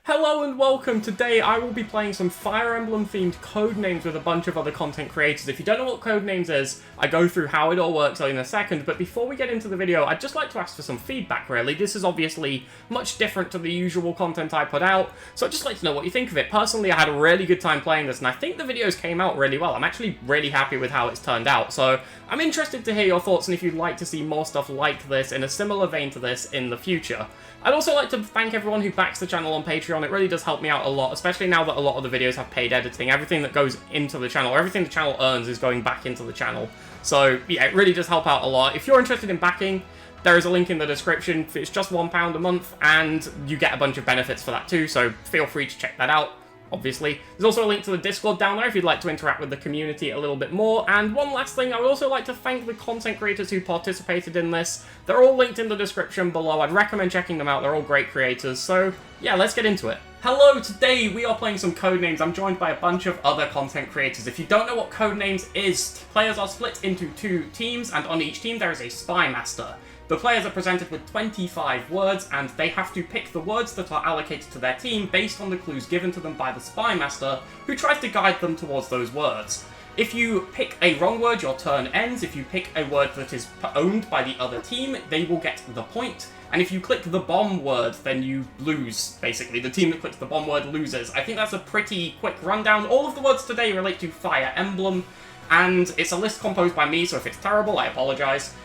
Hello and welcome. Today I will be playing some Fire Emblem themed Codenames with a bunch of other content creators. If you don't know what Codenames is, I go through how it all works in a second, but before we get into the video, I'd just like to ask for some feedback really. This is obviously much different to the usual content I put out, so I'd just like to know what you think of it. Personally, I had a really good time playing this, and I think the videos came out really well. I'm actually really happy with how it's turned out, so I'm interested to hear your thoughts and if you'd like to see more stuff like this in a similar vein to this in the future. I'd also like to thank everyone who backs the channel on Patreon. It really does help me out a lot, especially now that a lot of the videos have paid editing. Everything that goes into the channel, everything the channel earns is going back into the channel. So, yeah, it really does help out a lot. If you're interested in backing, there is a link in the description. It's just £1 a month, and you get a bunch of benefits for that too, so feel free to check that out. Obviously. There's also a link to the Discord down there if you'd like to interact with the community a little bit more. And one last thing, I would also like to thank the content creators who participated in this. They're all linked in the description below. I'd recommend checking them out. They're all great creators. So, yeah, let's get into it. Hello, today we are playing some Codenames. I'm joined by a bunch of other content creators. If you don't know what Codenames is, players are split into 2 teams, and on each team there is a Spy Master. The players are presented with 25 words, and they have to pick the words that are allocated to their team based on the clues given to them by the Spy Master, who tries to guide them towards those words. If you pick a wrong word, your turn ends. If you pick a word that is owned by the other team, they will get the point. And if you click the bomb word, then you lose, basically. The team that clicks the bomb word loses. I think that's a pretty quick rundown. All of the words today relate to Fire Emblem, and it's a list composed by me, so if it's terrible, I apologise.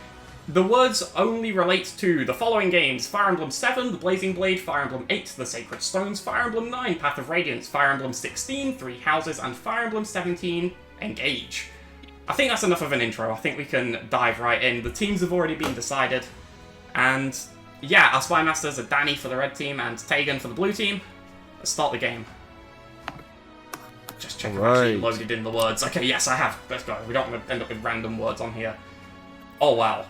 The words only relate to the following games: Fire Emblem 7, The Blazing Blade, Fire Emblem 8, The Sacred Stones, Fire Emblem 9, Path of Radiance, Fire Emblem 16, Three Houses, and Fire Emblem 17, Engage. I think that's enough of an intro. I think we can dive right in. The teams have already been decided, and yeah, our Spy Masters are Danny for the red team and Tegan for the blue team. Let's start the game. Just check if I actually loaded in the words. Okay, yes, I have. Let's go. We don't want to end up with random words on here. Oh, wow.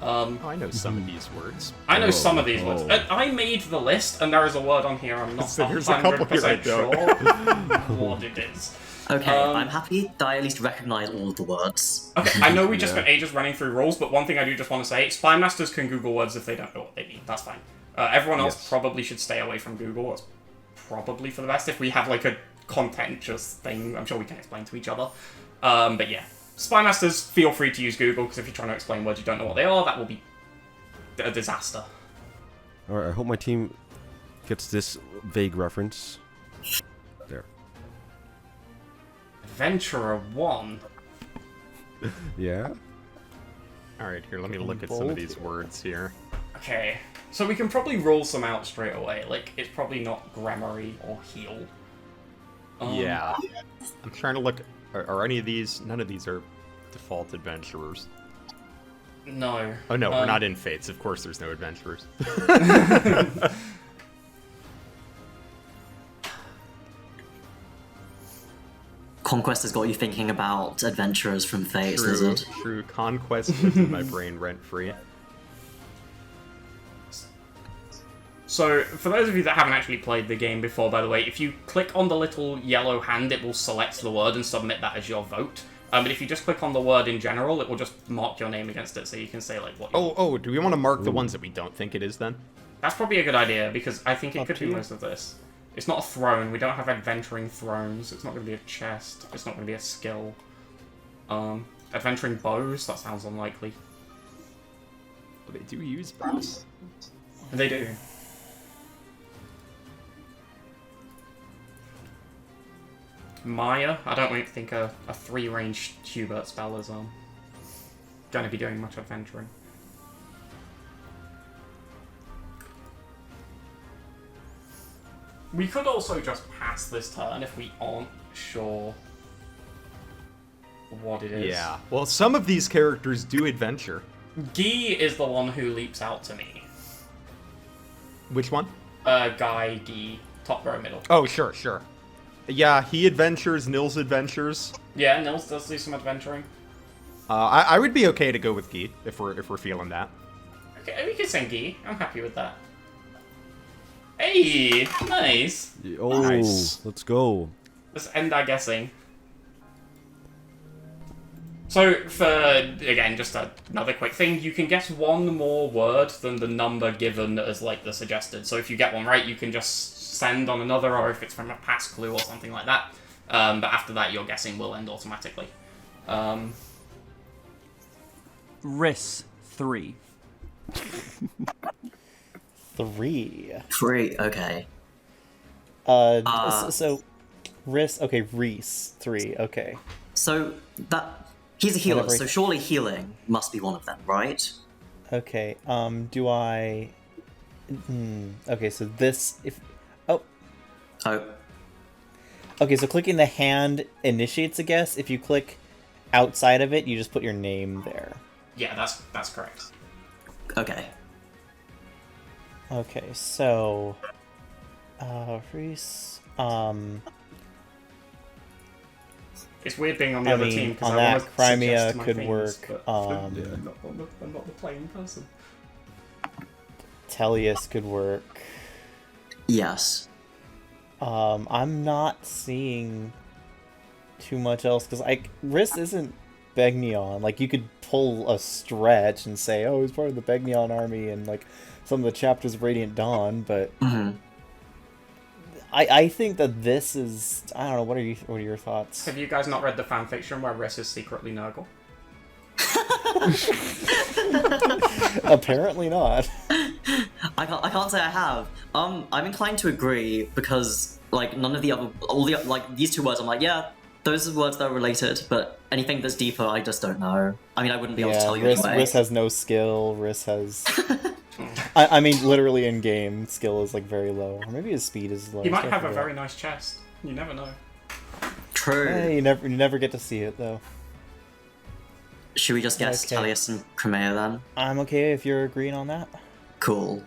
I know some of these words. I know some of these words. I made the list, and there is a word on here I'm not 100% sure what it is. Okay, I'm happy that I at least recognise all of the words. Okay, I know we just spent ages running through rules, but one thing I do just want to say, Spy Masters can Google words if they don't know what they mean. That's fine. Everyone else probably should stay away from Google. That's probably for the best. If we have, like, a contentious thing, I'm sure we can explain to each other. But yeah. Spy Masters, feel free to use Google, because if you're trying to explain words you don't know what they are, that will be a disaster. Alright, I hope my team gets this vague reference. There. Adventurer 1. Yeah? Alright, here, let me look at some of these words here. Okay, so we can probably rule some out straight away. Like, it's probably not grammary or heal. Yeah. I'm trying to look... Are any of these... None of these are default adventurers. No. Oh no, we're not in Fates. Of course there's no adventurers. Conquest has got you thinking about adventurers from Fates, does it? True. Conquest lives in my brain rent-free. So, for those of you that haven't actually played the game before, by the way, if you click on the little yellow hand, it will select the word and submit that as your vote. But if you just click on the word in general, it will just mark your name against it, so you can say, like, what you want. Do we want to mark the ones that we don't think it is, then? That's probably a good idea, because I think it could be most of this. It's not a throne. We don't have adventuring thrones. It's not going to be a chest. It's not going to be a skill. Adventuring bows? That sounds unlikely. Well, they do use bows. They do. Maya, I don't really think a 3-range Hubert spell is going to be doing much adventuring. We could also just pass this turn if we aren't sure what it is. Yeah, well, some of these characters do adventure. Guy is the one who leaps out to me. Which one? Guy, Guy, top row middle. Oh, sure. Yeah, he adventures, Nils adventures. Yeah, Nils does do some adventuring. I would be okay to go with Guy if we're feeling that. Okay, we can send Guy. I'm happy with that. Hey, nice. Oh, Nice. Let's go. Let's end our guessing. So, for, again, just another quick thing, you can guess one more word than the number given as, like, the suggested. So if you get one right, you can just send on another, or if it's from a past clue or something like that. But after that, your guessing will end automatically. Riss 3. 3. 3, okay. So Riss, okay, Reese 3, okay. So that he's a healer, Whatever. so surely healing must be one of them, right? Okay, do I... okay, so this... Oh, Oh, okay, so clicking the hand initiates a guess. If you click outside of it, you just put your name there. Yeah, that's correct. okay. Okay, so... Reese... It's weird being on the I other mean, team because on I that, want to Crimea suggest my could things, work, but Yeah. I'm not the playing person. Tellius could work. Yes. I'm not seeing too much else, because Riss isn't Begnion. Like, you could pull a stretch and say, oh, he's part of the Begnion army and, like, some of the chapters of Radiant Dawn, but... I think that this is... I don't know, what are your thoughts? Have you guys not read the fanfiction where Riss is secretly Nurgle? Apparently not. I can't say I have. I'm inclined to agree because like none of the other like these two words I'm like, yeah, those are words that are related, but anything that's deeper I just don't know. I mean I wouldn't be able to tell you anyway. Riss has no skill, Riss has... I mean, literally in game, skill is like very low. Or maybe his speed is low. He might I have a forget. very nice chest. You never know. True. Hey, you never get to see it though. Should we just guess Okay. Tellius and Crimea then? I'm okay if you're agreeing on that. Cool.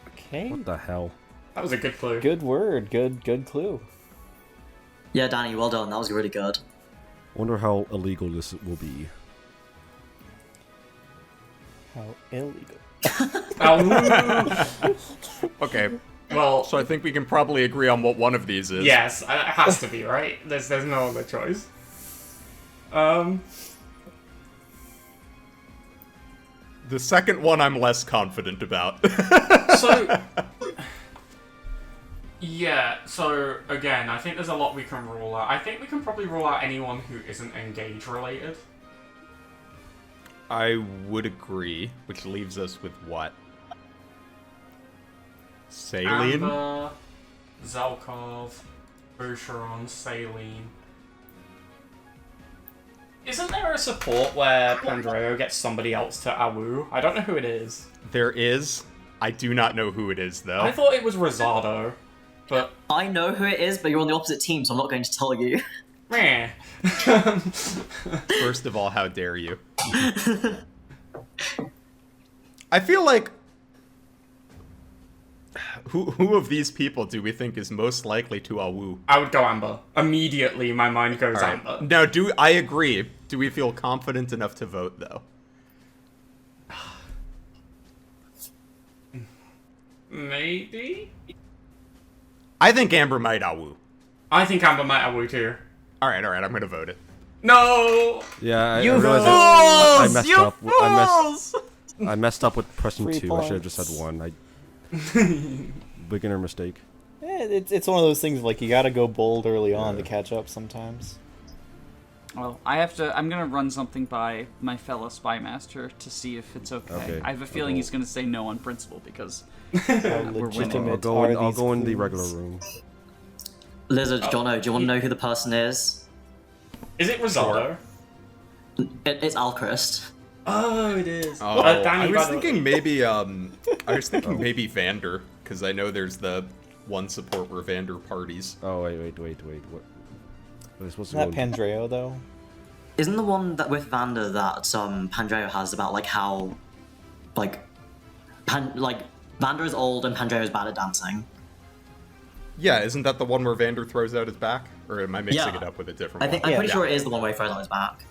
Okay. What the hell? That was a good clue. Good word. Good clue. Yeah, Danny, well done. That was really good. Wonder how illegal this will be. How illegal. Okay, Well, so I think we can probably agree on what one of these is. yes, it has to be, right? There's no other choice. The second one I'm less confident about. So... Yeah, so again, I think there's a lot we can rule out. I think we can probably rule out anyone who isn't Engage related. I would agree, which leaves us with what? Saline? Amber, Zelkov, Boucheron, Saline. Isn't there a support where Pandreo gets somebody else to Awu? I don't know who it is. There is. I do not know who it is, though. I thought it was Rosado, but... I know who it is, but you're on the opposite team, so I'm not going to tell you. Meh. First of all, how dare you? I feel like... Who of these people do we think is most likely to Awu? I would go Amber. Immediately, my mind goes All right. Amber. Now, I agree. Do we feel confident enough to vote, though? Maybe? I think Amber might Awu. I think Amber might Awu too. Alright, I'm gonna vote it. No! Yeah, I You realized fools! I messed up. I messed up with pressing 3 2. I should have just points. said 1. Beginner mistake. It's one of those things like you gotta go bold early on to catch up sometimes. Well, I'm gonna run something by my fellow spy master to see if it's okay. Okay. I have a feeling he's gonna say no on principle because How we're winning. legitimate I'll go in. are I'll these go in the clues? regular room. Lizard, Jono, do you want to know who the person is? Is it Rosado? It's Alchrist. Oh, it is. Oh, Danny, I was by the way. thinking maybe, maybe Vander, because I know there's the one support where Vander parties. Oh wait. What? Am I supposed to Isn't go? that Pandreo though? Isn't the one that with Vander that Pandreo has about like how like Vander is old and Pandreo is bad at dancing? Yeah, isn't that the one where Vander throws out his back? Or am I mixing Yeah. it up with a different I'm one? pretty Yeah. sure it is the one where he throws out his back.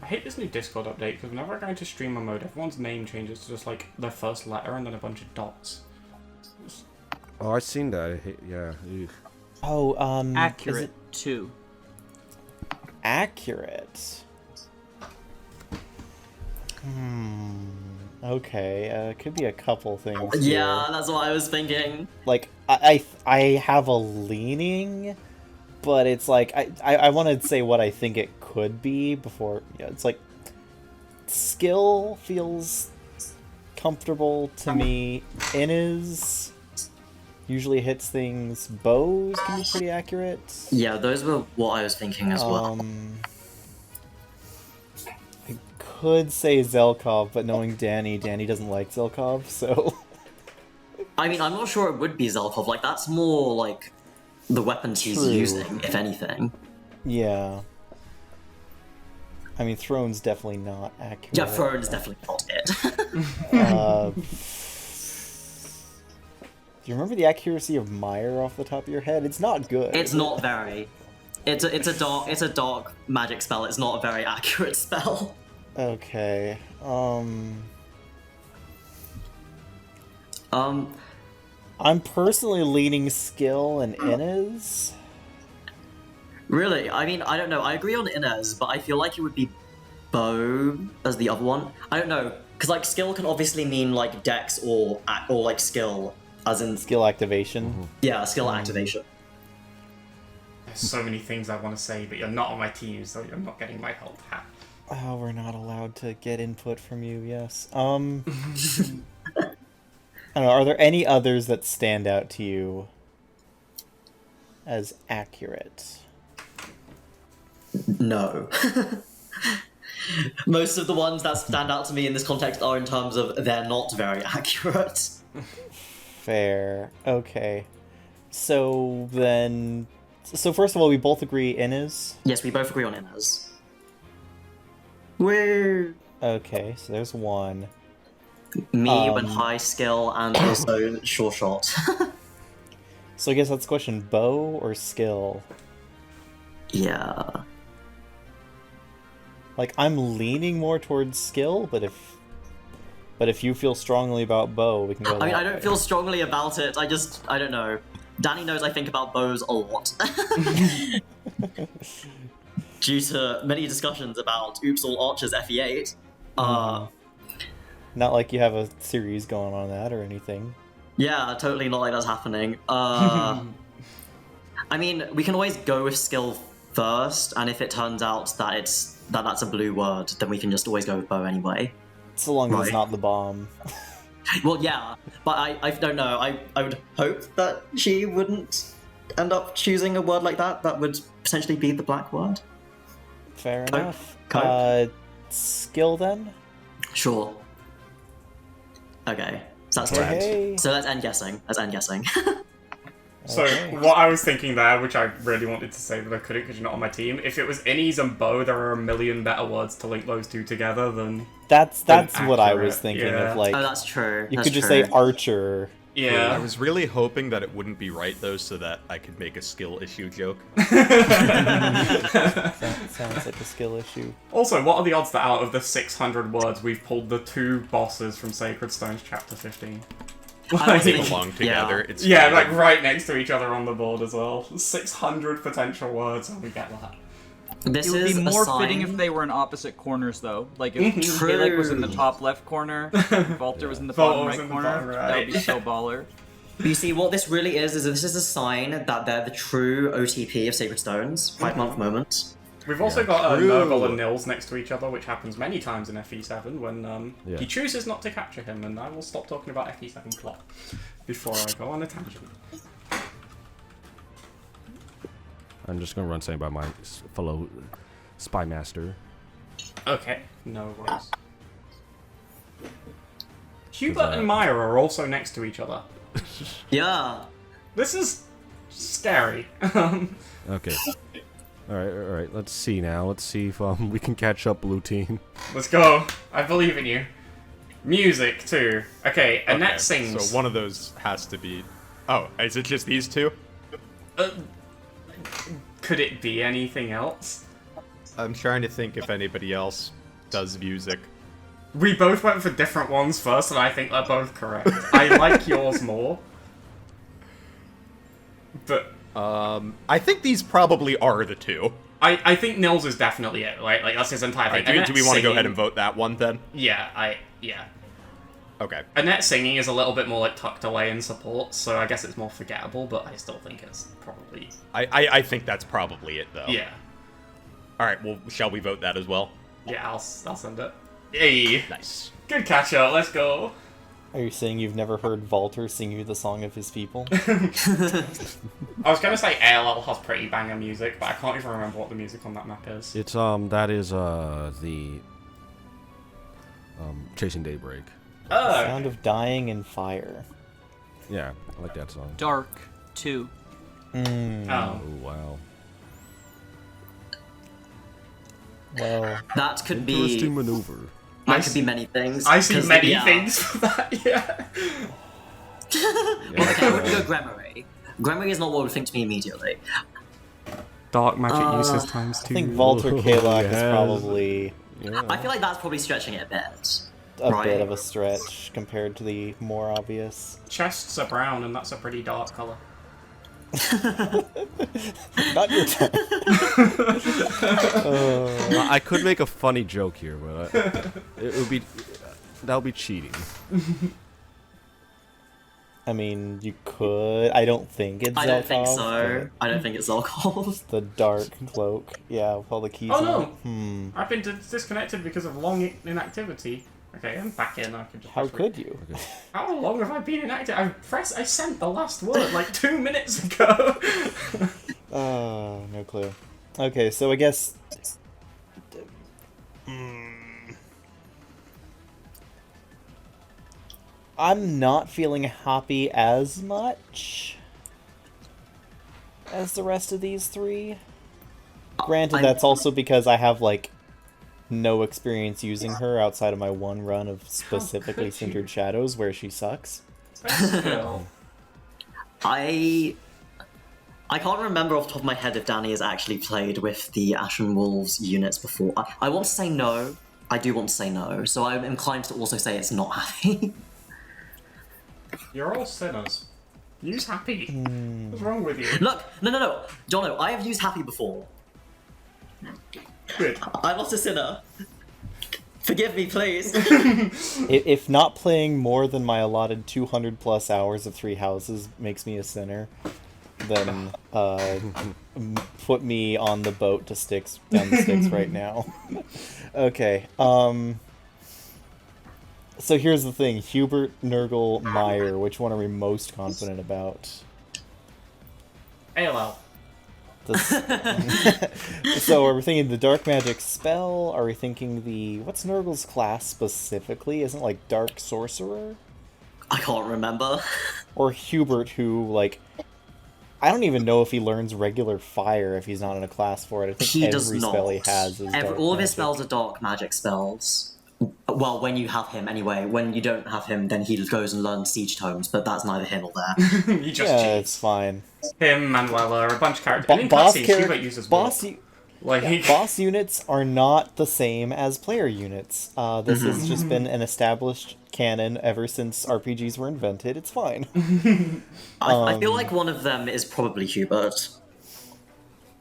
I hate this new Discord update because whenever I go into streamer mode, everyone's name changes to just like their first letter and then a bunch of dots. Oh, I've seen that. Yeah. Ew. Oh, is Accurate it 2. accurate? Okay, could be a couple things. Yeah, here. that's what I was thinking. Like I have a leaning, but it's like I want to say what I think it could be before. Yeah, it's like skill feels comfortable to me. Innis usually hits things. Bows can be pretty accurate. Yeah, those were what I was thinking as well. I could say Zelkov, but knowing Danny doesn't like Zelkov, so. I mean, I'm not sure it would be Zelkov. Like, that's more like the weapons he's True. using, if anything. Yeah. I mean, Throne's definitely not accurate. Yeah, Fern is definitely not it. Do you remember the accuracy of Meyer off the top of your head? It's not good. It's not very. It's a dark magic spell. It's not a very accurate spell. Okay. I'm personally leaning skill and Innis. Really? I mean, I don't know. I agree on Inez, but I feel like it would be Bow as the other one. I don't know, because like skill can obviously mean like dex or like skill, as in Skill activation. yeah, skill activation. There's so many things I want to say, but you're not on my team, so you're not getting my help. Oh, we're not allowed to get input from you, yes. I don't know, are there any others that stand out to you as accurate? No. Most of the ones that stand out to me in this context are in terms of they're not very accurate. Fair. Okay. So then... So first of all, we both agree Innis. Yes, we both agree on Inez. Woo! Okay, so there's one. Me when high skill and also sure shot. So I guess that's the question, bow or skill? Yeah. Like, I'm leaning more towards skill, but if you feel strongly about bow, we can go I mean, that I don't way. feel strongly about it. I don't know. Danny knows I think about bows a lot. Due to many discussions about Oops All Archers FE8. Not like you have a series going on that or anything. Yeah, totally not like that's happening. I mean, we can always go with skill first, and if it turns out that that's a blue word, then we can just always go with bow anyway. So long as Right. it's not the bomb. Well, yeah, but I don't know. I would hope that she wouldn't end up choosing a word like that. That would potentially be the black word. Fair Cope. enough. Cope. Skill then? Sure. Okay, so that's Hey, two. hey. So let's end guessing. So, Okay. what I was thinking there, which I really wanted to say, but I couldn't because you're not on my team, if it was Innies and Bow, there are a million better words to link those two together than... That's what I accurate, was thinking yeah. of, like, Oh, that's true. you That's could just true. say archer. I Yeah. was really hoping that it wouldn't be right though, so that I could make a skill issue joke. That sounds like a skill issue. Also, what are the odds that out of the 600 words, we've pulled the two bosses from Sacred Stones Chapter 15? I was They thinking- belong together. It's Yeah, fine. like right next to each other on the board as well. 600 potential words, and we get that. This It would is be a more sign... fitting if they were in opposite corners, though. Like if True. Halek was in the top left corner, Valter was in the bottom Valter was right in the corner. bottom right. That would be so baller. But you see, what this really is this is a sign that they're the true OTP of Sacred Stones. 5-month moment. We've also got True. Nurgle and Nils next to each other, which happens many times in FE7 when Yeah. he chooses not to capture him, and I will stop talking about FE7 plot before I go on a tangent. I'm just gonna run something by my fellow spy master. Okay, no worries. Hubert and Maya are also next to each other. Yeah. This is scary. Okay. All right. Let's see now. Let's see if we can catch up, blue team. Let's go. I believe in you. Music, too. Okay, Annette sings. So one of those has to be... Oh, is it just these two? Could it be anything else? I'm trying to think if anybody else does music. We both went for different ones first, and I think they're both correct. I like yours more. But I think these probably are the two. I think Nils is definitely it, right? Like, that's his entire thing. Alright, do we want to go ahead singing- and vote that one then? Yeah, yeah. Okay. Annette singing is a little bit more like tucked away in support, so I guess it's more forgettable, but I still think it's probably... I think that's probably it, though. Yeah. Alright, well, shall we vote that as well? Yeah, I'll send it. Yay! Nice. Good catch up, let's go! Are you saying you've never heard Walter sing you the song of his people? I was gonna say ALL has pretty banger music, but I can't even remember what the music on that map is. It's that is the Chasing Daybreak. Oh! Sound of Dying in Fire. Yeah, I like that song. Dark 2. Oh. Oh wow. Well, That could be. Interesting maneuver. That could be many things. I see 'cause, many yeah. things for that, yeah. Well, okay, I wouldn't go Gremory. Gremory is not what would think to me immediately. Dark magic uses times I 2. think Walter Kalak is yes. probably Yeah. I feel like that's probably stretching it a bit. a Right. bit of a stretch compared to the more obvious. Chests are brown, and that's a pretty dark colour. Not your turn. I could make a funny joke here, but it would be that would be cheating. I mean, you could. I don't think it's I don't think Zelkov, so. I don't think it's Zelkov. but The dark cloak. Yeah, with all the keys Oh, on no. it. Hmm. I've been disconnected because of long inactivity. Okay, I'm back in. I can just How press could you? How long have I been inactive? I sent the last word like 2 minutes ago. No clue. Okay, so I guess. I'm not feeling happy as much as the rest of these three. Granted, that's also because I have, like, no experience using her outside of my one run of specifically could you? Singered Shadows, where she sucks. Still. I can't remember off the top of my head if Danny has actually played with the Ashen Wolves units before. I want to say no. I do want to say no, so I'm inclined to also say it's not happy. You're all sinners. Use happy. What's wrong with you? Look, no. Jono, I have used happy before. Good. I'm not a sinner. Forgive me, please. If not playing more than my allotted 200 plus hours of Three Houses makes me a sinner, then put me on the boat to Styx down the Styx right now. Okay. So here's the thing: Hubert, Nurgle, Meyer. Which one are we most confident about? ALL. So are we thinking the dark magic spell? Are we thinking the what's Nurgle's class specifically? Isn't it like dark sorcerer? I can't remember. Or Hubert, who, like, I don't even know if he learns regular fire if he's not in a class for it. I think He every does not. spell he has is dark All of his magic. spells are dark magic spells. Well, when you have him, anyway. When you don't have him, then he goes and learns siege tomes, but that's neither here nor there. He just Yeah, cheats. it's fine. Him, Manuela, a bunch of characters. Bo- and in boss cutscenes, char- Hubert uses boss, warp. u- Like, boss units are not the same as player units. This has just been an established canon ever since RPGs were invented. It's fine. I feel like one of them is probably Hubert.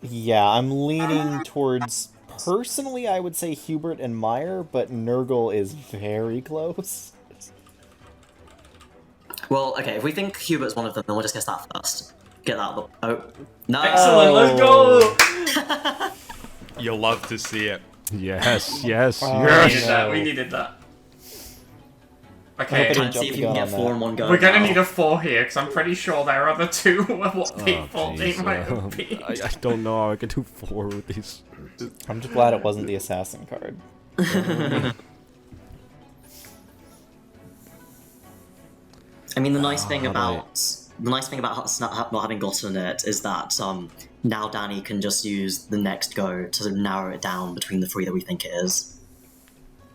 Yeah, I'm leaning towards... Personally, I would say Hubert and Meyer, but Nurgle is very close. Well, okay, if we think Hubert's one of them, then we'll just guess that first. Get that out of the... Oh. No! excellent, let's go! You'll love to see it. Yes, yes, We Oh, needed that, no. we needed that. I Okay, hope I And see if you can Jump get the gun 4 on in one go. we're gonna now. need a 4 here, because I'm pretty sure there are the 2 what Oh, people they jeez, might have been. I don't know how I can do 4 with these. I'm just glad it wasn't the assassin card. I mean, the nice thing how do I- about not having gotten it is that now Danny can just use the next go to narrow it down between the 3 that we think it is.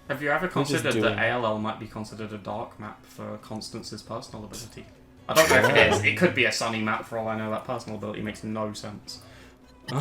Have you ever just considered doing- that ALL might be considered a dark map for Constance's personal ability? I don't know if it is. It could be a sunny map for all I know. That personal ability makes no sense.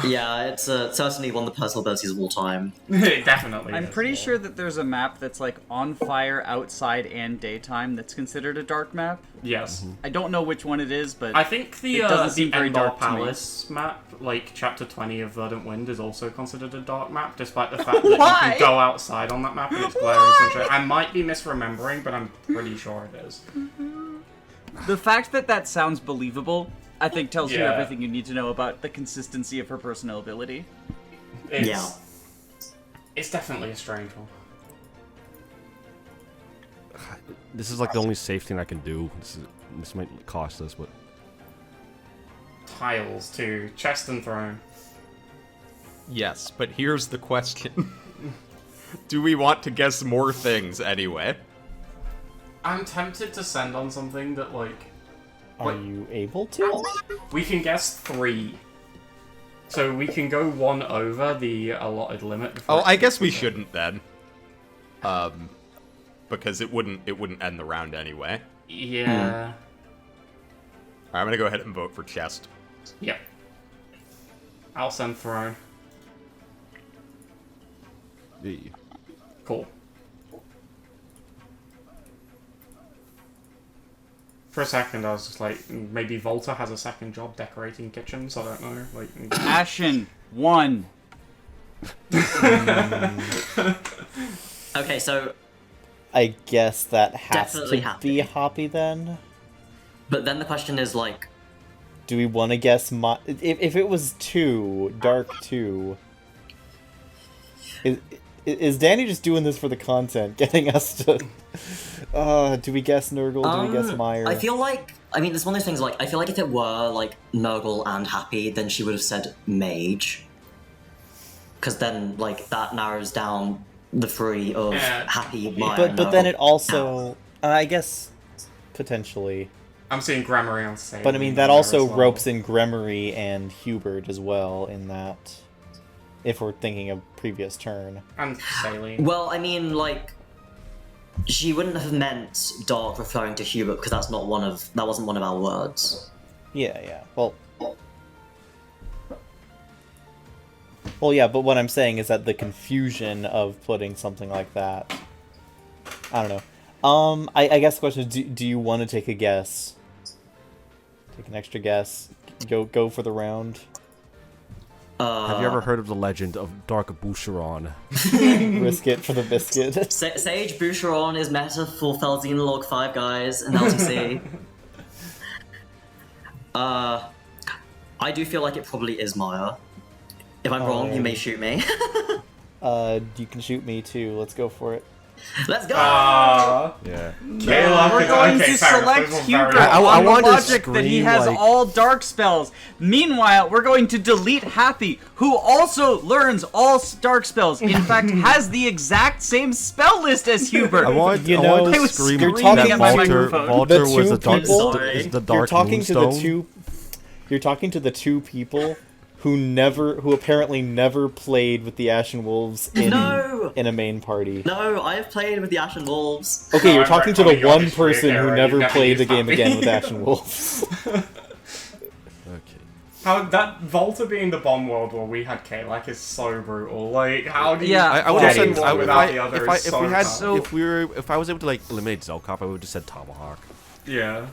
Yeah, it's certainly one of the personal abilities of all time. It definitely I'm is, pretty yeah. sure that there's a map that's like on fire outside and daytime that's considered a dark map. Yes. I don't know which one it is, but I think the It doesn't seem very Endor dark to me. Palace map, like Chapter 20 of Verdant Wind, is also considered a dark map, despite the fact that you Why? can go outside on that map and it's glaring sunshine. I might be misremembering, but I'm pretty sure it is. the fact that that sounds believable, I think tells you Yeah. everything you need to know about the consistency of her personal ability. It's, Yeah. It's definitely a strange one. This is like the only safe thing I can do. This might cost us, but Tiles to chest and throne. Yes, but here's the question. Do we want to guess more things anyway? I'm tempted to send on something that, like, Are you able to? we can guess 3. So we can go 1 over the allotted limit. before Oh, it I guess we kicks in. shouldn't then. Because it wouldn't end the round anyway. Yeah. Alright, I'm gonna go ahead and vote for chest. Yep. I'll send throne. yeah. Cool. For a second, I was just like, maybe Volta has a second job decorating kitchens. I don't know. Like, Ashen, 1. Okay, so I guess that has Definitely to happy. be Hoppy then. but then the question is like, Do we want to guess if it was 2, Dark 2? Is Danny just doing this for the content, getting us to? Do we guess Nurgle? Do we guess Meyer? I feel like, I mean, it's one of those things. Like, I feel like if it were like Nurgle and Happy, then she would have said Mage, because then like that narrows down the 3 of Yeah. Happy, Meyer, but then Nurgle. it also, I guess, potentially. I'm seeing Grammary on stage. But I mean, that also ropes in Gremory and Hubert as well in that. If we're thinking of previous turn. And Saline. Well, I mean, like, she wouldn't have meant Dark referring to Hubert because that wasn't one of our words. Yeah. Well, yeah, but what I'm saying is that the confusion of putting something like that. I don't know. I guess the question is, do you want to take a guess? Take an extra guess. Go for the round. Have you ever heard of the legend of Dark Boucheron? Risk it for the biscuit. Sage Boucheron is meta for Felzine Log 5 guys in LTC. I do feel like it probably is Maya. If I'm wrong, you may shoot me. You can shoot me too. Let's go for it. Let's go! Yeah. Kayla, We're going okay, to fair enough. select Those were Hubert very- I on the wanted to logic that he scream, has like- all dark spells. Meanwhile, we're going to delete Happy, who also learns all dark spells. In fact, has the exact same spell list as Hubert. I wanted You I know, wanted I to was scream screaming that at my microphone. Walter The was two the dark, people- is the You're dark talking to the moonstone. two. You're talking to the 2 people who apparently never played with the Ashen Wolves No! in a main party. No, I have played with the Ashen Wolves. Okay, you're I'm talking to recording the your one history, person who Kara, never you've never played the used game Happy. again with Ashen Wolves. Okay. How that Volta being the bomb world where we had Kalak is so brutal. Like, how do you? Yeah, I would have getting said one if without the other is so tough. if I was able to like eliminate Zelkop, I would have just said Tomahawk. Yeah.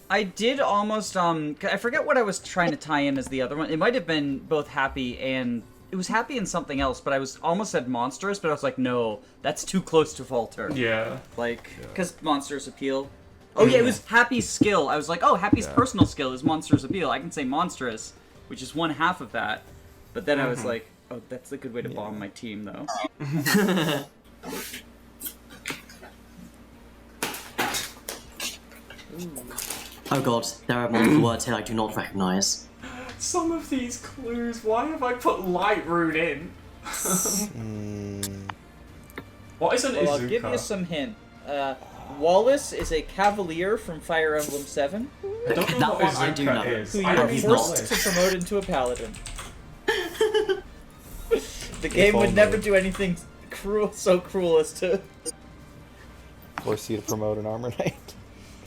I did almost, I forget what I was trying to tie in as the other one. It might have been both Happy and... It was Happy and something else, but I was almost said Monstrous, but I was like, no, that's too close to Falter. Yeah. Like, because Monstrous Appeal. Oh yeah, it was Happy's skill. I was like, oh, Happy's personal skill is Monstrous Appeal. I can say Monstrous, which is 1/2 of that. But then I was like, oh, that's a good way to bomb my team, though. Oh god, there are multiple words here I do not recognize. Some of these clues, why have I put light rune in? What is an Well, I'll Izuka? give you some hint. Wallace is a cavalier from Fire Emblem 7, I don't know That what one I do Izuka know. is. who you I are don't even forced know to this. promote into a paladin. The game would never do anything so cruel as to... Force you to promote an armor knight.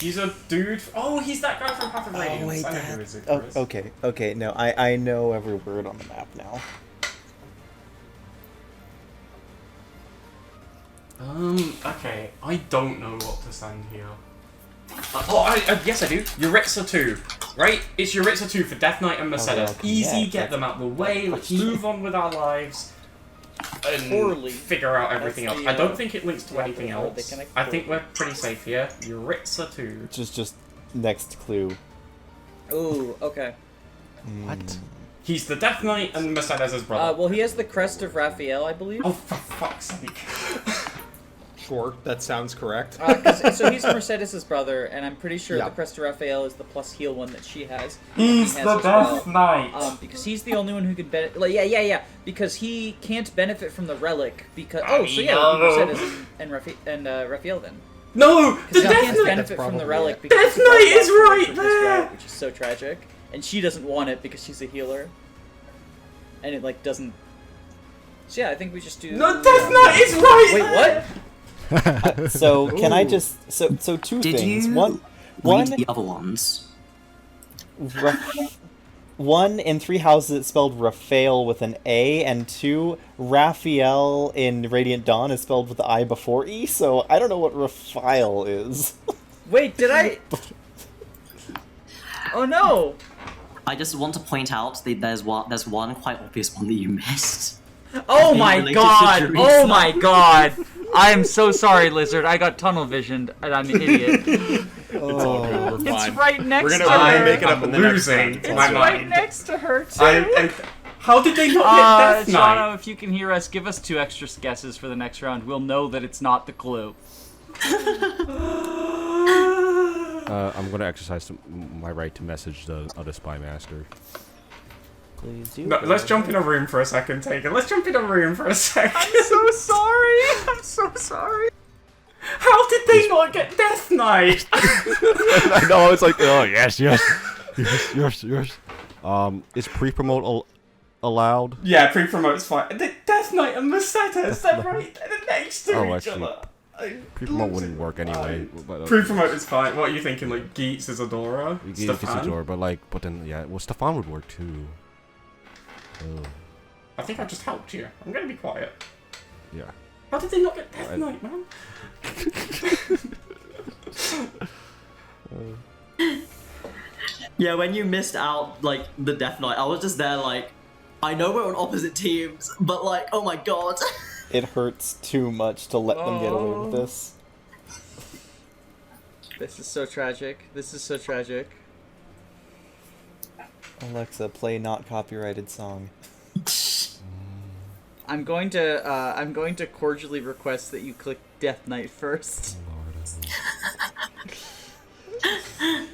He's a dude. Oh, he's that guy from Path of Radiance. wait, I know that... who Izuku Oh, is. okay. No, I know every word on the map now. Okay. I don't know what to send here. Yes, I do. Yuritsa 2. Right? It's Yuritsa 2 for Death Knight and Mercedes. yeah, Easy, yeah, get them out of the way. Let's move on with our lives. And Poorly. figure out everything That's else. the, I don't think it links to yeah, anything they else. connect I think we're pretty safe here. Yuritsa 2. Just next clue. Ooh, okay. What? He's the Death Knight and Mercedes' brother. Well, he has the crest of Raphael, I believe. Oh, for fuck's sake. Sure, that sounds correct. So he's Mercedes' brother, and I'm pretty sure Yeah. the crest of Raphael is the plus heal one that she has. He's He has the as well. Death Knight. Because he's the only one who can benefit. Like, yeah. Because he can't benefit from the relic. Because No. Mercedes and Raphael then. No! The Because he Death can't Knight! benefit from the probably relic. it. Because Death he's Knight is got right from his there! route, which is so tragic, and she doesn't want it because she's a healer, and it like doesn't. So yeah, I think we just do. No, Death Knight is right Wait, there! what? So can I Ooh. just so two Did things. you One read the other ones? One in Three Houses it's spelled Raphael with an A, and two, Raphael in Radiant Dawn is spelled with the I before E, so I don't know what Raphael is. Wait, did I? Oh no! I just want to point out that there's one quite obvious one that you missed. Oh Being my related to god! Teresa. Oh my god! I am so sorry, Lizard. I got tunnel visioned, and I'm an idiot. Oh. We're fine. It's right next We're to gonna her. make it up in the next losing. round. It's My right mind. next to her too. And how did they not get Death Knight? Shano, if you can hear us, give us 2 extra guesses for the next round. We'll know that it's not the clue. I'm gonna exercise my right to message the other spy master. Please do. No, let's jump in a room for a second, Taken. Let's jump in a room for a second. I'm so sorry. I'm so sorry. How did they not get Death Knight? I know, it's like, oh, yes. Is pre-promote allowed? Yeah, pre-promote's fine. The Death Knight and Mercedes, they're right they're next to each actually, other. Pre-promote wouldn't work anyway. But, Pre-promote is fine. What are you thinking? Like Geets is Adora? Stefan? Door, but then yeah, well, Stefan would work too. Oh, I think I just helped you. I'm gonna be quiet. yeah. How did they not get Death Knight, man? Yeah, when you missed out like the Death Knight, I was just there like, I know we're on opposite teams, but like, oh my god. It hurts too much to let them get away with this. This is so tragic. This is so tragic. Alexa, play not copyrighted song. I'm going to cordially request that you click Death Knight first.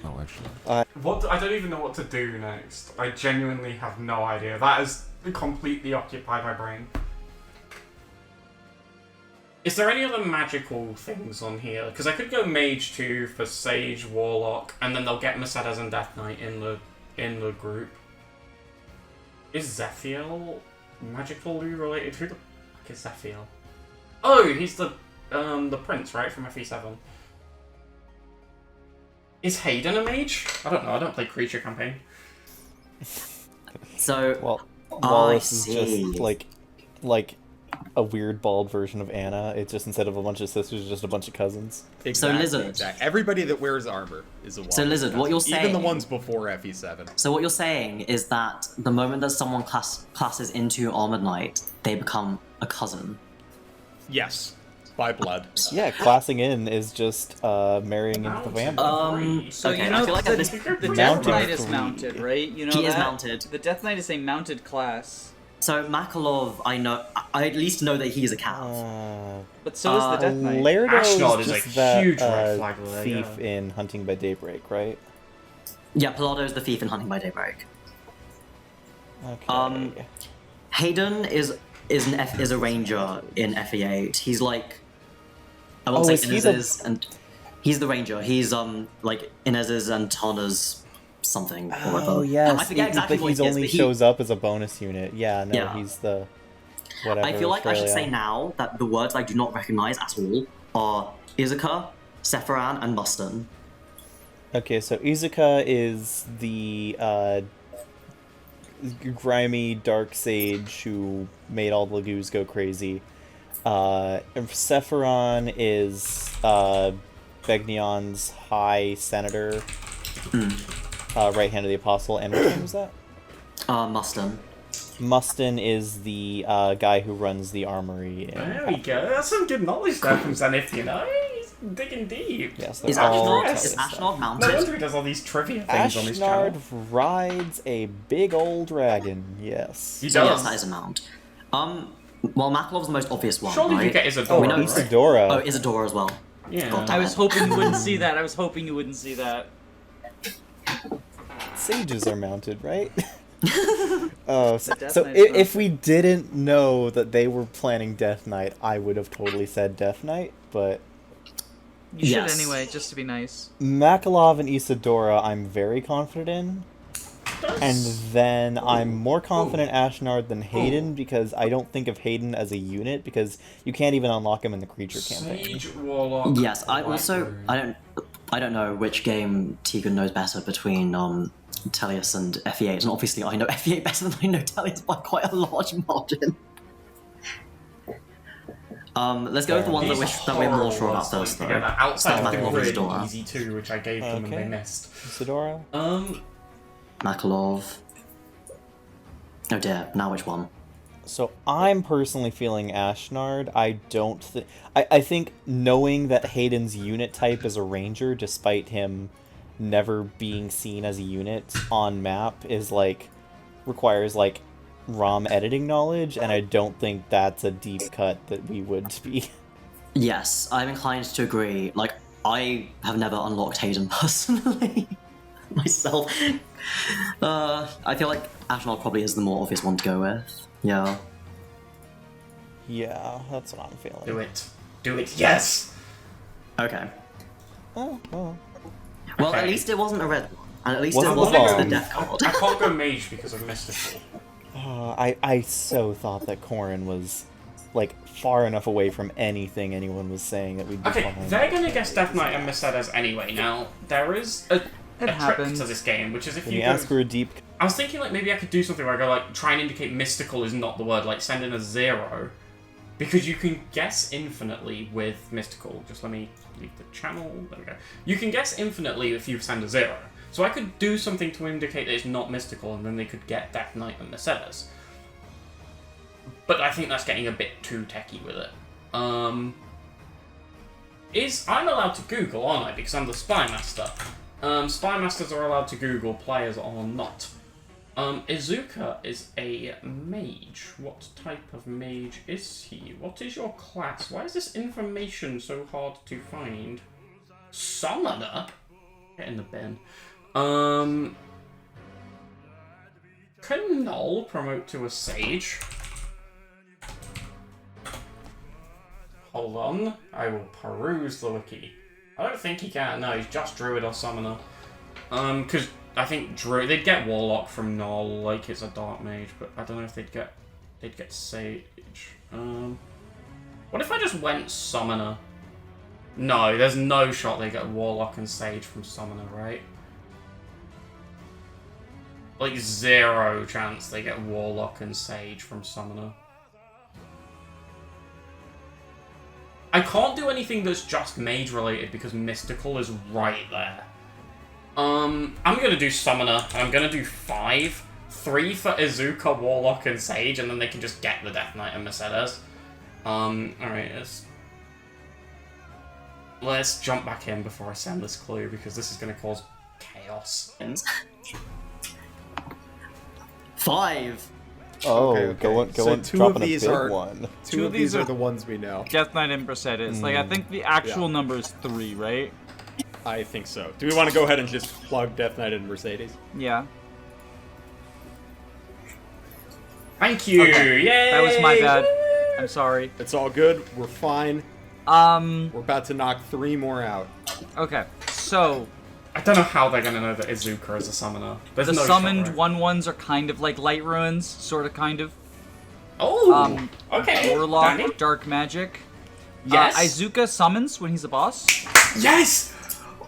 Oh, actually. What? I don't even know what to do next. I genuinely have no idea. That has completely occupied my brain. Is there any other magical things on here? Because I could go Mage 2 for Sage, Warlock, and then they'll get Mercedes and Death Knight in the group. Is Zephiel magically related? Who the fuck is Zephiel? Oh, he's the prince, right, from FE7. Is Hayden a mage? I don't know. I don't play creature campaign. So, Well, I Wallace is see. just like a weird bald version of Anna. It's just instead of a bunch of sisters, it's just a bunch of cousins. Exactly, Lizard. exactly. Everybody that wears armor is a Wallace. So, Lizard, what you're Even the saying- ones before FE7. So what you're saying is that the moment that someone classes into Armored Knight, they become a cousin. Yes, by blood. Yeah, classing in is just marrying into the family. So Okay, you know I feel like the, this- the Mounted Death Knight is three. mounted, right? You know He that? is mounted. The Death Knight is a mounted class, So Makalov, I at least know that he's a cav. but so is the Death Knight. Laerdo's Ashnod is a just that huge red flag there, thief yeah. in Hunting by Daybreak, right? Yeah, Pilado's the thief in Hunting by Daybreak. Okay. Hayden is a ranger in FE8. He's like, I won't Oh, say is he the- Inez's, and he's the ranger. He's like Inez's and Tana's something. or Oh whatever. yes, I forget exactly but what he's he is, only but he- shows up as a bonus unit. Yeah, no, Yeah. he's the whatever. I feel like I should say Australia. now that the words I do not recognize at all are Izuka, Sephiran, and Mustan. Okay, so Izuka is the grimy dark sage who made all the Lagoos go crazy. Sephiron is Begnion's high senator, right hand of the apostle, and which one was that? Mustin. Mustin is the guy who runs the armory. There we go. That's some good knowledge there from Zenith, you know? He's digging deep. Yes, they're Is all Ashnard, Telly is stuff. Ashnard No mounted? wonder he does all these trivia things on his channel. Ashnard rides a big old dragon, yes. He So yes, does. that is a mount. Well, Makalov's the most obvious one, Surely right? you get Isadora, Oh, we know right? Isadora. Oh, Isadora as well. Yeah. God damn I was it. hoping you wouldn't see that. I was hoping you wouldn't see that. Sages are mounted, right? Oh, so, Death so Knight's not if we didn't know that they were planning Death Knight, I would have totally said Death Knight, but You Yes. should anyway, just to be nice. Makalov and Isadora I'm very confident in. And then I'm more confident Ashnard than Hayden because I don't think of Hayden as a unit because you can't even unlock him in the creature campaign. Sage, Warlock. Yes, I White also Rune. I don't know which game Tegan knows better between Tellius and FE8, and obviously I know FE8 better than I know Tellius by quite a large margin. Let's go with the one that we're more sure about first, though. Together. Outside Start of the with grid, Isadora. easy 2, which I gave them and Okay. they missed. Isadora? Makalov. Oh dear, now which one? So I'm personally feeling Ashnard. I don't think... I think knowing that Hayden's unit type is a ranger, despite him never being seen as a unit on map, is like... requires like ROM editing knowledge, and I don't think that's a deep cut that we would be. Yes, I'm inclined to agree. Like, I have never unlocked Hayden personally. Myself. I feel like Ashnard probably is the more obvious one to go with. Yeah. Yeah, that's what I'm feeling. Do it. Do it. Yes! Okay. Oh, well. Well, Okay. at least it wasn't a red one. And at least Wasn't it the wasn't bomb. the death card. I can't go mage because of mystical. I so thought that Corrin was, like, far enough away from anything anyone was saying that we'd be Okay, fine. they're gonna guess Death Knight and Mercedes anyway. Now, there is a trick happens. to this game, which is if Can you you go... ask for a deep... I was thinking, like, maybe I could do something where I go, like, try and indicate mystical is not the word, like, send in a 0. Because you can guess infinitely with mystical. Just let me leave the channel. There we go. You can guess infinitely if you send a 0. So I could do something to indicate that it's not mystical, and then they could get Death Knight and Mercedes. But I think that's getting a bit too techie with it. I'm allowed to Google, aren't I? Because I'm the Spy Master. Spy Masters are allowed to Google, players are not. Izuka is a mage. What type of mage is he? What is your class? Why is this information so hard to find? Summoner? Get in the bin. Can Null promote to a sage? Hold on, I will peruse the wiki. I don't think he can. No, he's just druid or summoner. Because I think druid they'd get warlock from Null, like it's a dark mage, but I don't know if they'd get sage. What if I just went summoner? No, there's no shot they get warlock and sage from summoner, right? Like 0 chance they get warlock and sage from summoner. I can't do anything that's just mage related because mystical is right there. I'm gonna do summoner, and I'm gonna do 5. 3 for Izuka, Warlock, and Sage, and then they can just get the Death Knight and Mercedes. Alright, let's jump back in before I send this clue because this is gonna cause chaos. 5. Oh, Okay, go okay. on, So dropping two of a these big are- one. Two of these are the ones we know. Death Knight and Mercedes. Like, I think the actual Yeah. number is 3, right? I think so. Do we want to go ahead and just plug Death Knight and Mercedes? Yeah. Thank you! Yay! That was my bad. I'm sorry. It's all good. We're fine. We're about to knock 3 more out. Okay. So, I don't know how they're gonna know that Izuka is a summoner. There's the no summoned shot, right? 1/1s are kind of like light ruins, sort of, kind of. Oh! Okay, Warlock, Danny. dark magic. Yes! Izuka summons when he's a boss. Yes!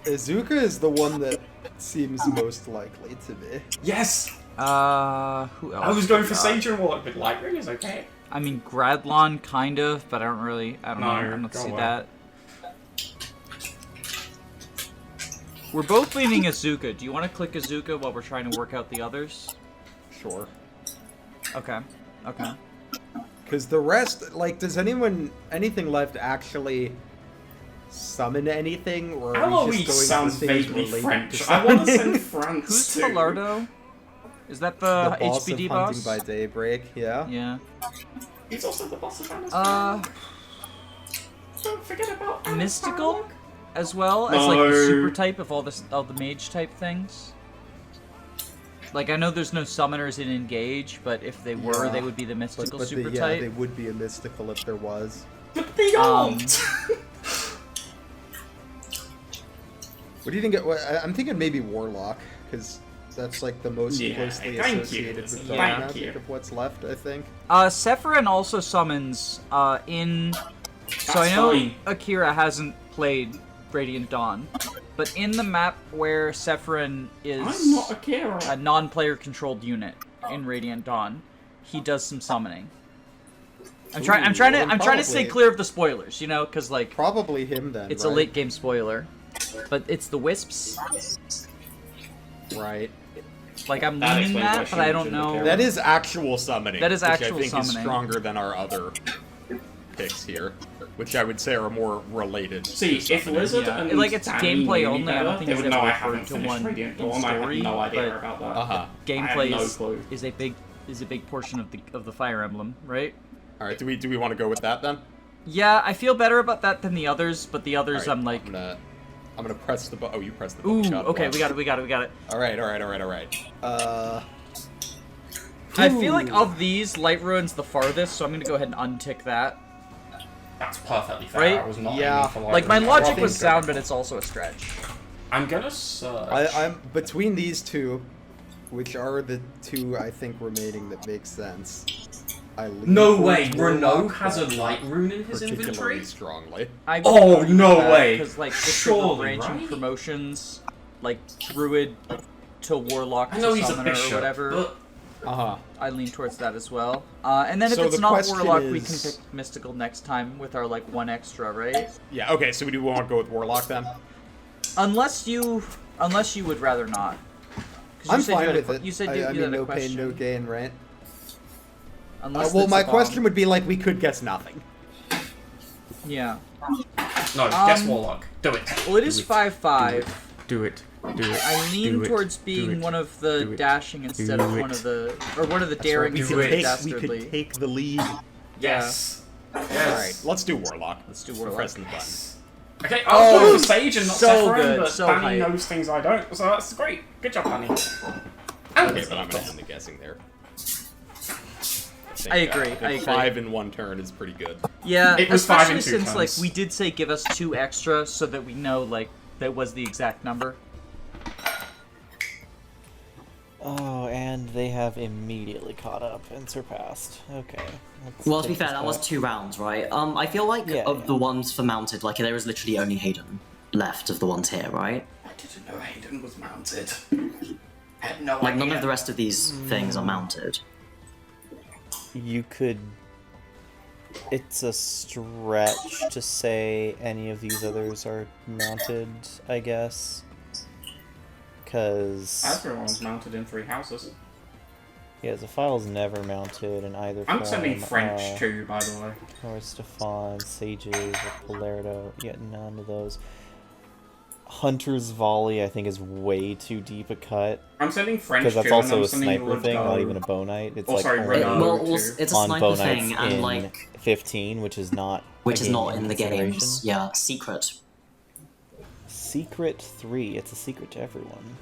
Izuka is the one that seems most likely to be. Yes! Who else? I was going for Sage and Warlock, but Lightroom is okay. I mean, Gradlon, kind of, but I don't know, I don't go see away. that. We're both leaning Izuka. Do you want to click Izuka while we're trying to work out the others? Sure. Okay. Okay. Because the rest, like, does anything left actually summon anything? Or are we Eloise just going sounds for things vaguely related French. to I want to summoning? send France Who's too. Falardo? Is that the, The boss HBD of boss? Hunting by Daybreak, yeah. Yeah. He's also the boss of Fantasy. Don't forget about Mystical as well as like the super type of all the mage type things. Like I know there's no summoners in Engage, but if they were, Yeah. they would be the mystical But super yeah, type. they would be a mystical if there was. But they aren't! What do you think? I'm thinking maybe Warlock, because that's like the most Yeah, closely thank you. associated with the Thank lineup you. of what's left, I think. Sephiroth also summons in. So I That's know fine. Akira hasn't played Radiant Dawn, but in the map where Sephiroth is I'm not Akira. a non-player controlled unit in Radiant Dawn, he does some summoning. I'm trying to stay probably- clear of the spoilers, you know, because like Probably him then. it's right? a late game spoiler, but it's the wisps. Right. Like I'm That leaning explains why that, she but I don't mentioned know. Akira. That is actual summoning. That is actual which I think is summoning. stronger than our other picks here, which I would say are more related. See, to if summoning. Lizard Yeah, and like, it's Danny gameplay knew me only, I don't better, think they it's would know ever I referred haven't to finished one Radiant in Dawn. I have story, no idea but- about that. Uh-huh. Gameplay I have no clue. is a big portion of the Fire Emblem, right? All right, do we want to go with that then? Yeah, I feel better about that than the others, but the others All right, I'm like, I'm gonna press the button. Oh, you press the ooh, button. Shot okay, once. we got it. All right. I feel like of these, Light Ruin's the farthest, so I'm gonna go ahead and untick that. That's perfectly fair. Right? I was not Yeah. aiming for Like, my Lightroom. logic I was think- sound, but it's also a stretch. I'm gonna search. I'm between these two, which are the two I think remaining that make sense. I lean No towards way, Renault Warlock, has a but light rune in his particularly inventory? strongly. Oh, no way. Because, like, the Surely, branching right? promotions, like, Druid to Warlock I know to he's a Summoner bishop, or whatever. but Uh-huh. I lean towards that as well. And then if So it's the not question Warlock, we can is- pick Mystical next time with our, like, one extra, right? Yeah. Okay. So we do want to go with Warlock then. Unless you would rather not. 'Cause you I'm said you fine had with a, it. You said I you mean, had a no question. pain, no gain, right? Unless Well, it's my a bomb. question would be like, we could guess nothing. Yeah. no, guess Warlock. Do it. Well, it is 5/5. Do it. Do it. I lean towards being one of the dashing instead of one of the daring we instead of could dastardly. take the lead. Yes. All right, Yes. let's do Warlock. Let's do We're Warlock. pressing the button. Okay, I was going Oh, for Sage and not so Sephiroth, good, but so Danny hype. knows things I don't, so that's great. Good job, Danny. Okay, but I'm gonna end the guessing there. I agree, think I agree. 5 in one turn is pretty good. Yeah, It was 5 especially in 2 since like turns. we did say give us 2 extra so that we know like that was the exact number. Oh, and they have immediately caught up and surpassed. Okay. let's Well, to be take fair, this that was back. 2 rounds, right? I feel like Yeah, of yeah. the ones for mounted, like there is literally only Hayden left of the ones here, right? I didn't know Hayden was mounted. I had no Like idea. none of the rest of these things are mounted. You could. It's a stretch to say any of these others are mounted, I guess. Because. Everyone's mounted in 3 houses. Yeah, the file's never mounted in either I'm form. sending French too, by the way. Or Stefan, Sages, or Palerdo. Yet none of those. Hunter's Volley, I think, is way too deep a cut. I'm sending French Because that's too, and also I'm a sending sniper thing, not Legault. even a bow knight. It's Oh, like sorry, only Renault. Well, too. it's a on sniper bow thing, knights and in like 15, which is not which a is game not in the consideration. games. Yeah, secret. Secret 3. It's a secret to everyone.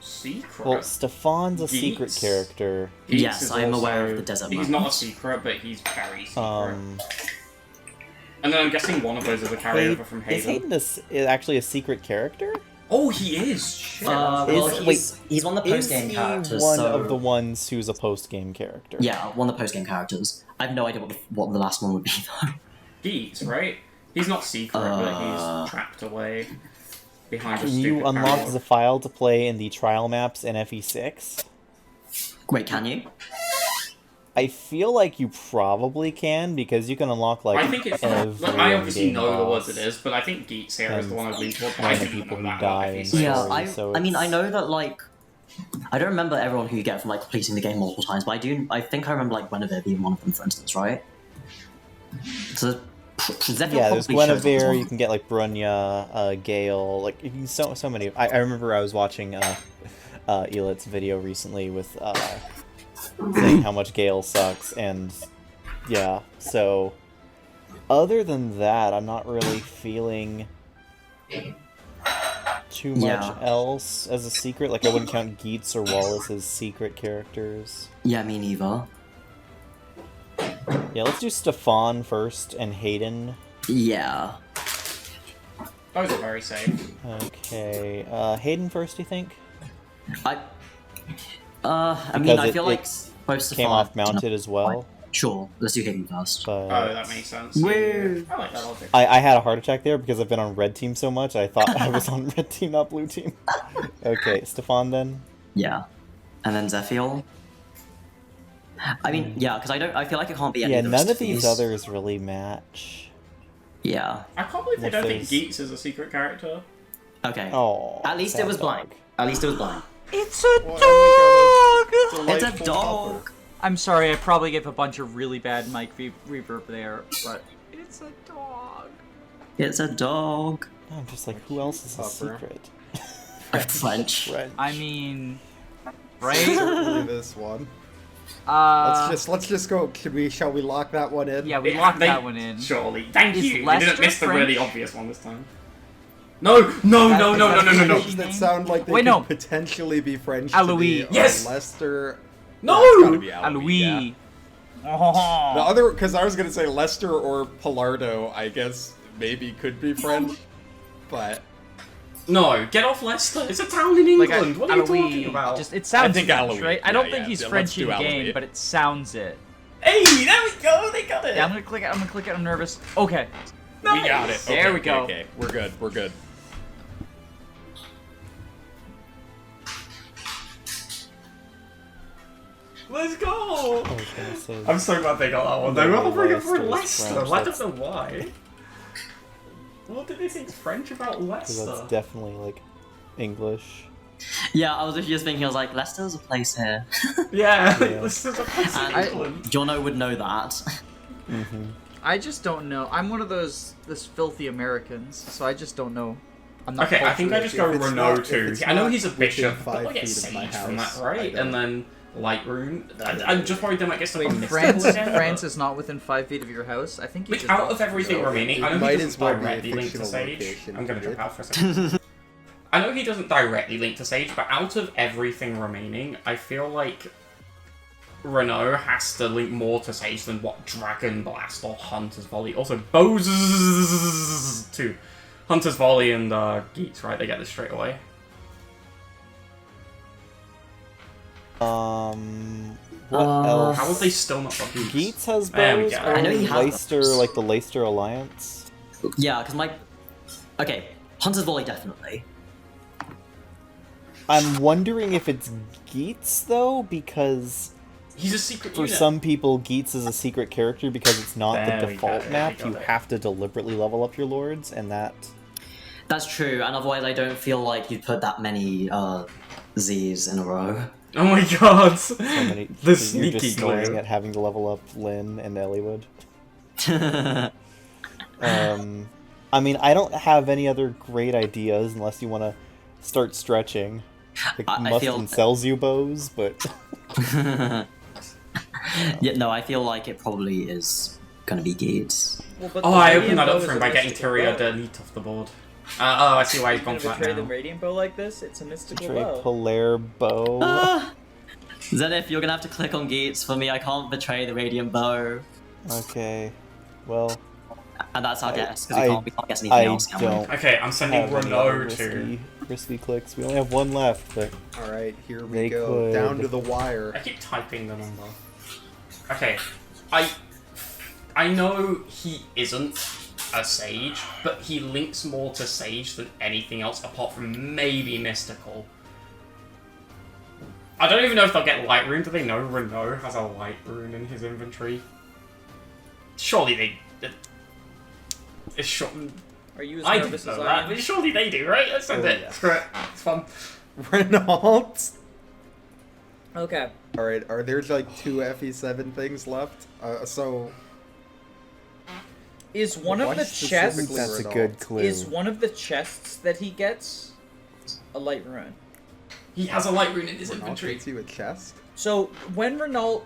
Secret? Well, Stefan's a secret Geeks? character. Geeks Yes, is I am aware also- of the desert He's map. not a secret, but he's very secret. And then I'm guessing one of those is a carryover from Is Hayden. Hayden is actually a secret character? Oh, he is! Shit. Well, Is- he's one of the Is post-game he characters. one so... of the ones who's a post-game character? Yeah, one of the post-game characters. I have no idea what the last one would be though. Geeks, right? He's not secret, but he's trapped away behind a Can stupid you unlock barrel. the file to play in the trial maps in FE6? Wait, can you? I feel like you probably can, because you can unlock, like, I think it's. every I obviously game know the boss. ones it is, but I think Geets here is the one I've leaned toward. But and I the didn't people know who that die about in FE6. Yeah, story, so I mean, I it's- know that, like, I don't remember everyone who you get from, like, completing the game multiple times, but I think I remember, like, Guinevere being one of them, for instance, right? So, Zephyr Yeah, there's probably shows up as Guinevere, one. you can get, like, Brunya, Gale, like, you can so many. I remember I was watching, Elit's video recently with, saying how much Gale sucks, and, yeah, so... Other than that, I'm not really feeling too much Yeah. else as a secret. Like, I wouldn't count Geets or Wallace as secret characters. Yeah, me neither. Yeah, let's do Stefan first and Hayden. Yeah. Those are very safe. Okay, Hayden first, do you think? I mean, Because I feel like it most came off mounted as well, Sure, let's do Hayden first. but... Oh, that makes sense. Woo. I like that logic. I had a heart attack there because I've been on red team so much, I thought I was on red team, not blue team. Okay, Stefan then? Yeah. And then Zephyr. I mean, yeah, because I feel like it can't be any Yeah, of the none rest of these these. others really match. Yeah. I can't believe they If don't think there's- Geets is a secret character. Okay. Oh, At least it sad was dog. blank. At least it was blank. It's a Well, dog! It's a dog. I'm sorry, I probably gave a bunch of really bad mic reverb there, but it's a dog. It's a dog. I'm just like, who else is a Pupper. secret? French. French. I mean, right? Certainly this one. Let's just go. Shall we lock that one in? Yeah, we Yeah, locked they- that one in. Surely. Thank Is you. You Lester didn't miss the really French? obvious one this time. No, no, no, no, no, no, no, no. Names that sound like they Wait, could no. potentially be French. Alois. To me Yes! are Lester. No! It's gotta be Alois. Alois. The Oh. other, because I was gonna say Lester or Pilardo, I guess maybe could be French, but No, get off Leicester. It's a town in England. what are you Alois, talking about? Just it sounds think French, Alois. right? I don't Yeah, think yeah. he's Yeah, French let's do in game, Alois. but it sounds it. Hey, there we go. They got it. Yeah, I'm gonna click it. I'm nervous. Okay. Nice. we got it. There Okay, we go. Okay, we're good. We're good. Let's go. I was gonna say, I'm so glad they got that one. No, They were bring it for Leicester's Leicester. French, I that's- don't know why. What did they think French about 'cause Leicester? that's definitely, like, English. Yeah, I was just thinking, I was like, Leicester's a place here. Yeah, Yeah. Leicester's a place in And England. Jono would know that. Mm-hmm. I just don't know. I'm one of those filthy Americans, so I just don't know. I'm not Okay, I think I just go If it's Renault not- if too. it's I know not he's a within bishop, 5 but they'll get feet of my Sage from that, house, right? I don't- And then Lightroom. I'm just worried they might get stuck on Wait, Mystical again. France is not within 5 feet of your house. I think you Like, just out of everything remaining, I know Might he as doesn't well be a directly link to fictional Sage. location, I'm gonna period. jump out for a second. I know he doesn't directly link to Sage, but out of everything remaining, I feel like Renault has to link more to Sage than what Dragon Blast or Hunter's Volley. Also, Bows too. Hunter's Volley and Geets, right? They get this straight away. What else? How have they still not got Geets? Geets has There we bows, go. or I know he has Leicester, those. like the Leicester Alliance? Yeah, because my... Okay, Hunter's Volley, definitely. I'm wondering if it's Geets, though, because He's a secret for unit. some people, Geets is a secret character because it's not There the we default go, map. we got You it. have to deliberately level up your lords, and that... That's true, and otherwise I don't feel like you'd put that many Z's in a row. Oh my god! So many, The you're sneaky just snoring glue. at having to level up Lynn and Elliewood. I mean, I don't have any other great ideas unless you want to start stretching. Like, I feel- Mustin sells you bows, but... Yeah, no, I feel like it probably is gonna be Gates. Well, but Oh, the I radiant opened that bow up is for him a by getting mystical Tyria bow. delete off the board. Oh, I see why he's You're gone gonna flat betray the now. radiant bow like this? It's a mystical Betray bow. Polaire bow. Ah! Zenith, you're gonna have to click on Gates for me. I can't betray the Radiant Bow. Okay, well, And that's our guess, because I- we can't guess anything I else, can we? don't Okay, I'm sending have any other Renault to... risky clicks. We only have one left, but All right, here we They go. could. Down to the I wire. keep typing the number. Okay, I know he isn't a Sage, but he links more to Sage than anything else apart from maybe Mystical. I don't even know if they'll get Light Rune. Do they know Renault has a Light Rune in his inventory? Surely they... Are you as I nervous didn't as know I that, am? but surely they do, right? Let's send it. yes. Screw it. It's fun. Renault. Okay. All right, are there like 2 FE7 things left? So Is one of why the specifically chests... That's a Renault? good clue. Is one of the chests that he gets a Light Rune? He has a Light Rune in his Renault inventory. gets you a chest? So when Renault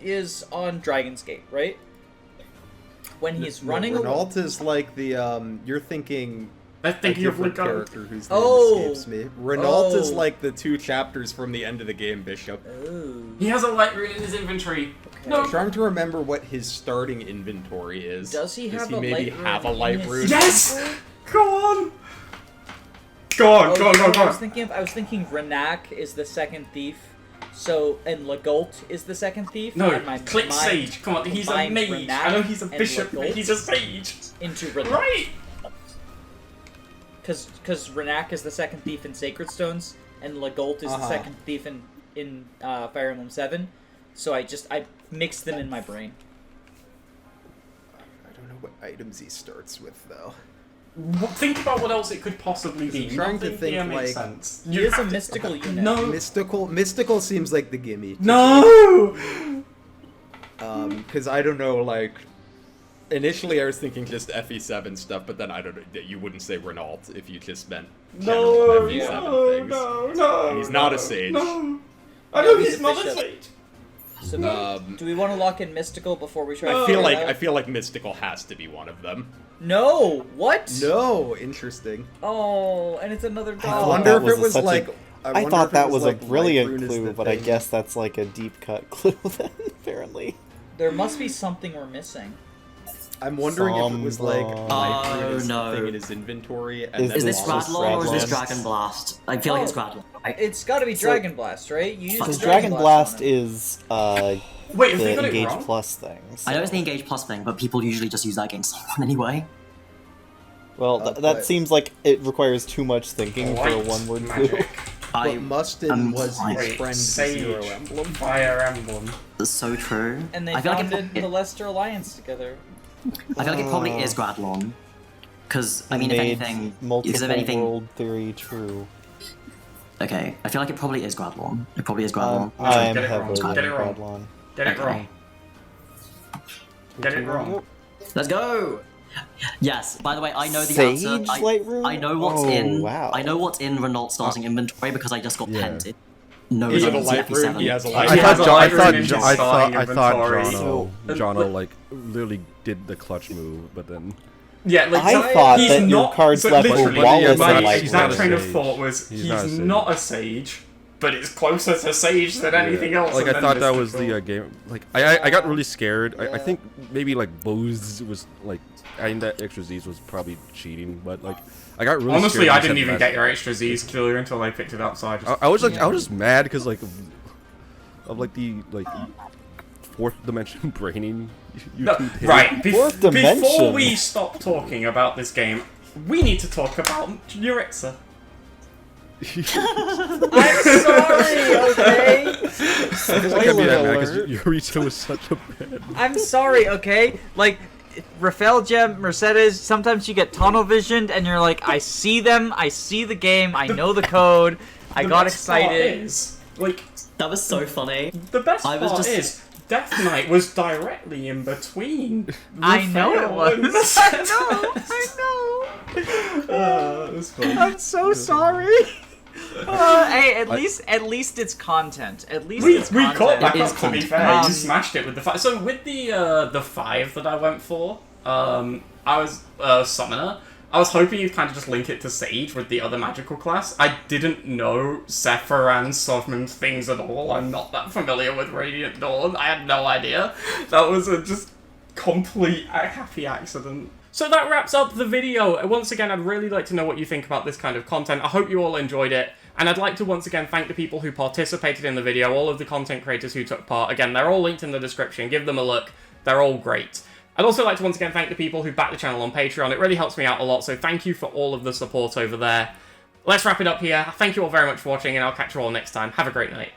is on Dragon's Gate, right? When he's running away. Renault is like the you're thinking I'm thinking of different Rico. character whose Oh. name escapes me. Renault is Oh. like the 2 chapters from the end of the game, Bishop. Oh. He has a Light Rune in his inventory. Okay. No. I'm trying to remember what his starting inventory is. Does he have he a maybe Light Rune have a in Light his Rune? Yes! Go on! Go on, Oh, go on, you know go on, what go I was on. thinking of? I was thinking Renak is the second thief. So, and Legault is the second thief. No, and my click mind Sage. Come on, he's a combined mage. Renak I know he's a and bishop, but Legault he's a sage. into Renault. Right! Because Renak is the second thief in Sacred Stones, and Legault is the Uh-huh. second thief in Fire Emblem 7. So I mixed them in my brain. I don't know what items he starts with though. Think about what else it could possibly be. I'm trying to Nothing think, here makes like- sense. He You is a have to- mystical unit. No! Mystical seems like the gimme. No! Because I don't know, like, initially I was thinking just FE7 stuff, but then I don't know, that you wouldn't say Renault if you just meant general No, FE7 no, things. no. And he's not a sage. No. I know he's he's a not a bishop. sage. So Um, do we want to lock in mystical before we try? I to feel figure like it out? I feel like Mystical has to be one of them. No. What? No, interesting. Oh, and it's another I dog. wonder if was it was such a- like. I wonder thought if it that was a like brilliant Light Rune is clue, the but I thing. guess that's like a deep cut clue then, apparently. There must be something we're missing. I'm wondering if it was like Sombra. Light Rune is no. the thing in his inventory. And Is then Is this This is Radlon or is this Radlon. Dragon Blast? I feel like it's Oh. Radlon. Right? It's got to be So- Dragon Blast, right? You use Because the Dragon Blast on him. is Wait, have they the got it Engage wrong? Plus thing. so- I know it's the Engage Plus thing, but people usually just use that against someone anyway. Well, but- that seems like it requires too much thinking for a Light one-word clue. magic. But I Mustin was his Wait, friend Sage. Zero Emblem. Fire Emblem. That's so true. And they I feel like founded it, the Leicester Alliance together. I feel like it probably is Gradlon. Because, I mean, if Made anything, multiple because if anything, world theory true. okay, I feel like it probably is Gradlon. It probably is Gradlon. I am Get it wrong. heavily Get it wrong. Radlon. Get it Okay. wrong. Get it wrong. Let's go! Yes, by the way, I know the Sage answer. Light Rune? I know what's Oh, in. wow. I know what's in Renault's starting inventory because I just got Yeah. penned it. No, Is it a it's Light Rune? FE7. He has a He Light has Rune. a Light Rune in his starting I thought inventory. Jono like literally did the clutch move, but then Yeah, like I thought he's that your not, cards so left were literally, Wallace my- and Light he's that not a train of sage. thought was He's he's not a sage. not a sage, but it's closer to sage than anything else. like and I then thought that was mystical. the game. Like I got really scared. I think maybe like Bose was like adding that extra Z's was probably cheating, but like I got really Honestly, scared I when didn't said even Mass- get your extra Z's killer until I picked it up. So I just I was like I was just mad because like of like the like fourth dimension braining. No, YouTube hit. right. Fourth Before dimension. we stop talking about this game, we need to talk about Yuritsa. I'm sorry, okay? I can't be Spoiler that mad because alert. Eureka was such a bad. I'm sorry, okay? Like, Rafael Gem, Mercedes, sometimes you get tunnel visioned and you're like, I see them, I see the game, I know the code, I The got best part excited. is, like, That was so funny. the best I was part just- is, Death Knight was directly in between. I know it Raphael and was. Mercedes. It was fun. I'm so sorry. Hey, at least it's content. At least We it's caught content. back It up, is to be content. fair. You smashed it with the 5. So with the 5 that I went for, I was Summoner. I was hoping you'd kind of just link it to Sage with the other magical class. I didn't know Sephiroth and Sovman's things at all. I'm not that familiar with Radiant Dawn. I had no idea. That was a just complete happy accident. So that wraps up the video. Once again, I'd really like to know what you think about this kind of content. I hope you all enjoyed it. And I'd like to once again thank the people who participated in the video, all of the content creators who took part. Again, they're all linked in the description. Give them a look. They're all great. I'd also like to once again thank the people who back the channel on Patreon. It really helps me out a lot, so thank you for all of the support over there. Let's wrap it up here. Thank you all very much for watching, and I'll catch you all next time. Have a great night.